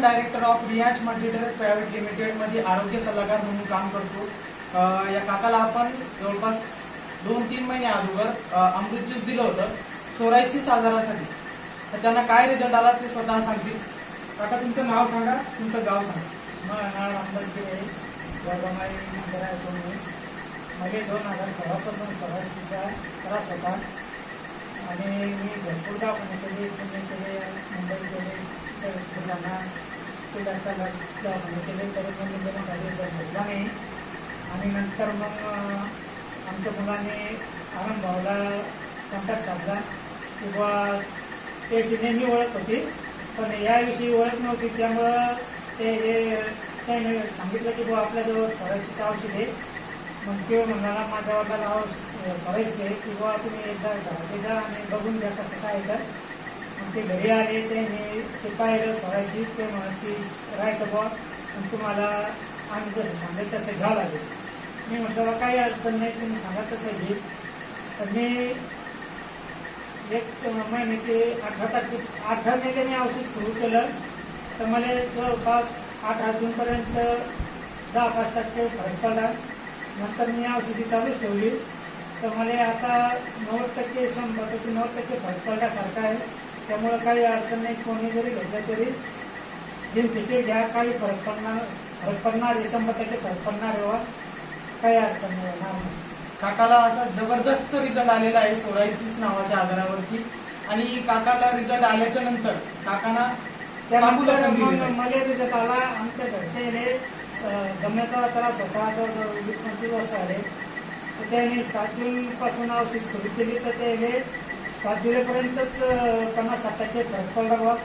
Assistant director of Riyansh multitrade private limited मध्ये आरोग्य सल्लागार म्हणून काम करतो। या काकाला आपण जवळपास 2-3 महिने अगोदर अमृत ज्यूस दिलं होतं सोरायसिस आजारासाठी। तर त्यांना काय रिझल्ट आला ते स्वतः सांगतील। काका तुमचं नाव सांगा, तुमचं गाव सांगा। माझं नाव रामदास गिरे, वडगाव नगर आहे तुम्ही। मागे 2016 पासून सोरायसिसचा त्रास होता आणि मी भरपूर दवाखाने केले, पुणे केले, मुंबई केले, बुलढाणा जिल्ह्याचा दवाखाने केले, तरी पण मला काही रिझल्ट भेटला नाही। आणि नंतर मग आमच्या मुलाने आनंद भाऊला कॉन्टॅक्ट साधला किंवा त्याची नेहमी ओळख होती, पण याविषयी ओळख नव्हती। त्यामुळं त्याने सांगितलं की बुवा आपल्याजवळ सोरायसिसचं औषध आहे। मग ते म्हणाला माझ्या वडिलाला सोरायसिस आहे किंवा तुम्ही एकदा घरात जा आणि बघून घ्या कसं काय तर। मग ते घरी आले, त्याने ते पाहिलं सोरायसिस, ते म्हणत की राहतं बुवा आणि तुम्हाला आम्ही जसं सांगेल तसं घ्यावं लागेल। मी म्हटलं बा काही अडचण नाही, तुम्ही सांगा तसं घेईल। तर मी 1 महिन्याचे 18 महिने मी औषध सुरू केलं, तर मला जवळपास 18 जूनपर्यंत 10-5% फरक पडला। नंतर मी औषधी चालूच ठेवली, तर मला आता 90%, 100%, 90% फरक पडल्यासारखं आहे। त्यामुळं काही अडचण नाही, कोणी जरी घेतलं तरी बिनफिकीर घ्या, काही फरक पडणार आहे, 100% फरक पडणार आहे, काही अडचण नाही होणार नाही। काकाला असा जबरदस्त रिझल्ट आलेला आहे सोरायसिस नावाच्या आजारावरती। आणि काकाला रिझल्ट आल्याच्या नंतर काकांना त्यानंतर मला रिझल्ट आला। आमच्या घरच्याने दम्याचा त्रास होता, जवळजवळ 20-25 वर्ष आले, तर त्याने 7 जूनपासून औषध सुरू केली, तर त्याने 7 जुलैपर्यंतच 50-60% फरक पडला बघ।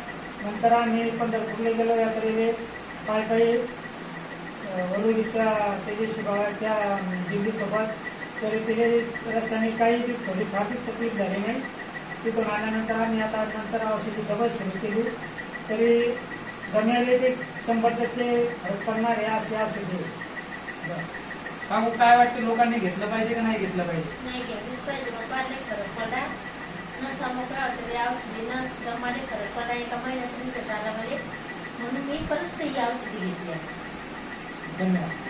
नंतर आम्ही पंढरपूरला गेलो यात्रेने, पायी वरुडीच्या तेजस्वीबाबाच्या दिल्लीसोबत, तरी तिथे रस्त्याने काही थोडी ट्रॅफिक तकलीफ झाली नाही। तिथून आल्यानंतर आम्ही आता नंतर औषधी डबल सुरू केली, तरी दम्याला ते 100% फरक पडणार आहे अशी औषधी आहे। मग काय वाटतं, लोकांनी घेतलं पाहिजे का नाही घेतलं पाहिजे? नाही घेतलीच पाहिजे बाबा, लय फरक पडला। नसा मोकळा होता या औषधीनं, दमाने फरक पडला, 1 महिन्यात रिझल्ट आला मला, म्हणून मी परत ही औषधी घेतली। धन्यवाद।